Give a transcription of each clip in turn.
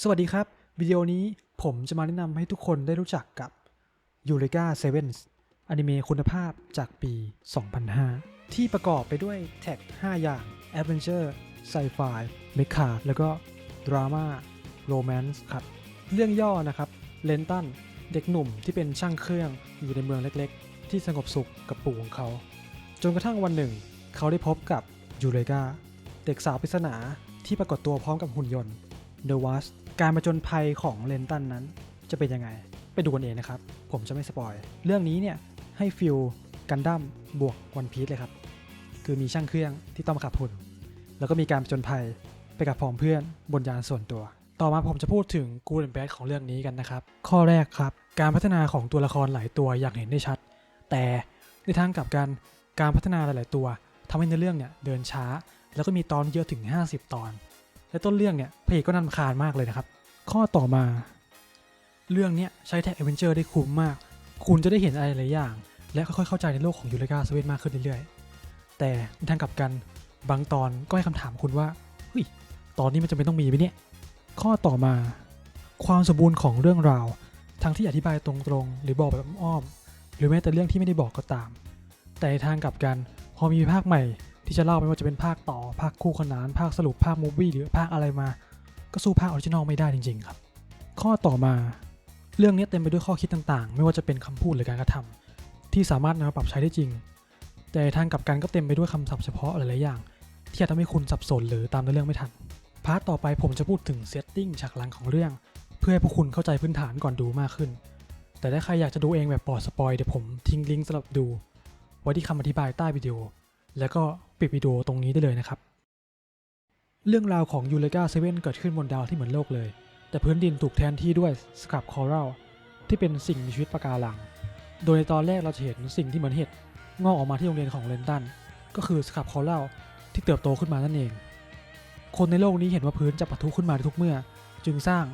สวัสดีครับวิดีโอนี้ผมจะมาแนะนำให้ทุกคนได้รู้จักกับ Eureka 7 อนิเมะคุณภาพจากปี 2005 ที่ประกอบไปด้วยแท็ก 5 อย่าง Adventure Sci-Fi Mecha แล้วก็ Drama Romance ครับเรื่องย่อนะครับเลนตันเด็กหนุ่มที่เป็นช่างเครื่องอยู่ในเมืองเล็กๆที่สงบสุขกับปู่ของเขาจนกระทั่งวันหนึ่งเขาได้พบกับยูเรกาเด็กสาวปริศนาที่ปรากฏตัวพร้อมกับหุ่นยนต์ The Wasp การผจญภัยของเลนตันนั้นจะเป็นยังไงไปดูกันเองนะครับผมจะไม่สปอยเรื่องนี้เนี่ยให้ฟิลกันดั้มบวกวันพีซเลยครับคือมีช่างเครื่องที่ต้องมาขับหุ่นแล้วก็มีการผจญภัยไปกับพ้องเพื่อนบนยานส่วนตัวต่อมาผมจะพูดถึง Good and Bad ของเรื่องนี้กันนะครับข้อแรกครับการพัฒนาของตัวละครหลายตัวอย่างเห็นได้ชัดแต่ในทางกลับกันการพัฒนาหลายๆตัวทำให้ในเรื่องเนี่ยเดินช้าแล้วก็มีตอนเยอะถึง50 ตอนและต้นเรื่องเนี่ยพระเอกก็น่ารำคาญมากเลยนะครับข้อต่อมาเรื่องนี้ใช้แท็กแอดเวนเจอร์ได้คุ้มมากคุณจะได้เห็นอะไรหลายอย่างและค่อยๆเข้าใจในโลกของยูเรกาเซเว่นมากขึ้นเรื่อยๆแต่ในทางกลับกันบางตอนก็ให้คำถามคุณว่าเฮ้ยตอนนี้มันจำเป็นต้องมีไหมเนี่ยข้อต่อมาความสมบูรณ์ของเรื่องราวทั้งที่อธิบายตรงๆหรือบอกแบบอ้อมหรือแม้แต่เรื่องที่ไม่ได้บอกก็ตามแต่ในทางกลับกันพอมีภาคใหม่ที่จะเล่าไม่ว่าจะเป็นภาคต่อภาคคู่ขนานภาคสรุปภาคมูฟวี่หรือภาคอะไรมาก็สู้ภาคออริจินอลไม่ได้จริงๆครับข้อต่อมาเรื่องนี้เต็มไปด้วยข้อคิดต่างๆไม่ว่าจะเป็นคำพูดหรือการกระทำที่สามารถนำมาปรับใช้ได้จริงแต่ทางกลับกันก็เต็มไปด้วยคำศัพท์เฉพาะหลายๆอย่างที่อาจทำให้คุณสับสนหรือตามเรื่องไม่ทันพาร์ทต่อไปผมจะพูดถึงเซตติ้งฉากหลังของเรื่องเพื่อให้พวกคุณเข้าใจพื้นฐานก่อนดูมากขึ้นแต่ถ้าใครอยากจะดูเองแบบปลอดสปอยเดี๋ยวผมทิ้งลิงก์สำหรับดูไว้ที่คำอธิบายใต้วิดีโอแล้วก็ปิดวิดีโอตรงนี้ได้เลยนะครับเรื่องราวของยูเรกาเซเว่นเกิดขึ้นบนดาวที่เหมือนโลกเลยแต่พื้นดินถูกแทนที่ด้วยสครับคอรัลที่เป็นสิ่งมีชีวิตปะการังโดยในตอนแรกเราจะเห็นสิ่งที่เหมือนเห็ดงอกออกมาที่โรงเรียนของเลนตันก็คือสครับคอรัลที่เติบโตขึ้นมานั่นเองคนในโลกนี้เห็นว่าพื้นจะปะทุขึ้นมาทุกเมื่อจึงสร้าง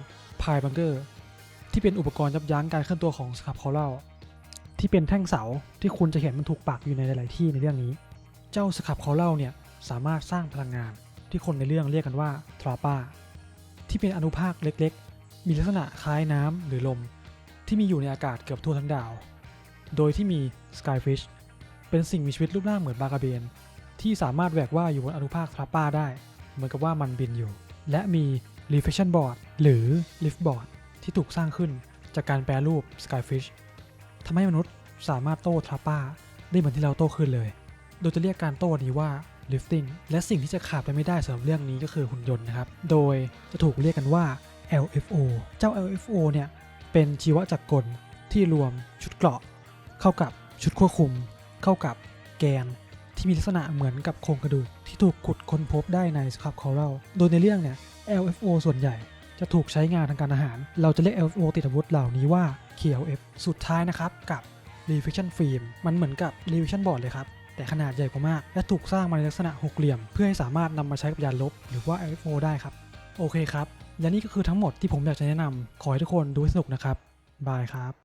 พายบังเกอร์ที่เป็นอุปกรณ์ยับยั้งการเคลื่อนตัวของสครับคอรัลที่เป็นแท่งเสาที่คุณจะเห็นมันถูกปักอยู่ในหลายๆที่ในเรื่องนี้เจ้าสครับคอรัลเนี่ยสามารถสร้างพลังงานที่คนในเรื่องเรียกกันว่าทราปาที่เป็นอนุภาคเล็กๆมีลักษณะคล้ายน้ำหรือลมที่มีอยู่ในอากาศเกือบทั่วทั้งดาวโดยที่มี Skyfish เป็นสิ่งมีชีวิตรูปร่างเหมือนปลากระเบนที่สามารถแหวกว่ายอยู่บนอนุภาคทราปาได้เหมือนกับว่ามันบินอยู่และมี Reflection Board หรือ Lift Board ที่ถูกสร้างขึ้นจากการแปรรูป Skyfish ทำให้มนุษย์สามารถโต้ทราปาได้เหมือนที่เราโต้ขึ้นเลยโดยจะเรียกการโต้นี้ว่า lifting และสิ่งที่จะขาดไปไม่ได้สำหรับเรื่องนี้ก็คือหุ่นยนต์นะครับโดยจะถูกเรียกกันว่า LFO เจ้า LFO เนี่ยเป็นชีวจักรกลที่รวมชุดเกราะเข้ากับชุดควบคุมเข้ากับแกนที่มีลักษณะเหมือนกับโครงกระดูกที่ถูกขุดค้นพบได้ในสครับคอรัลโดยในเรื่องเนี่ย LFO ส่วนใหญ่จะถูกใช้งานทางการอาหารเราจะเรียก LFO ติดอาวุธเหล่านี้ว่า KLF สุดท้ายนะครับกับ Reflection Film มันเหมือนกับ Reflection Board เลยครับแต่ขนาดใหญ่กว่ามากและถูกสร้างมาในลักษณะหกเหลี่ยมเพื่อให้สามารถนำมาใช้กับยานลบหรือว่า LFO ได้ครับโอเคครับและนี่ก็คือทั้งหมดที่ผมอยากจะแนะนำขอให้ทุกคนดูให้สนุกนะครับบายครับ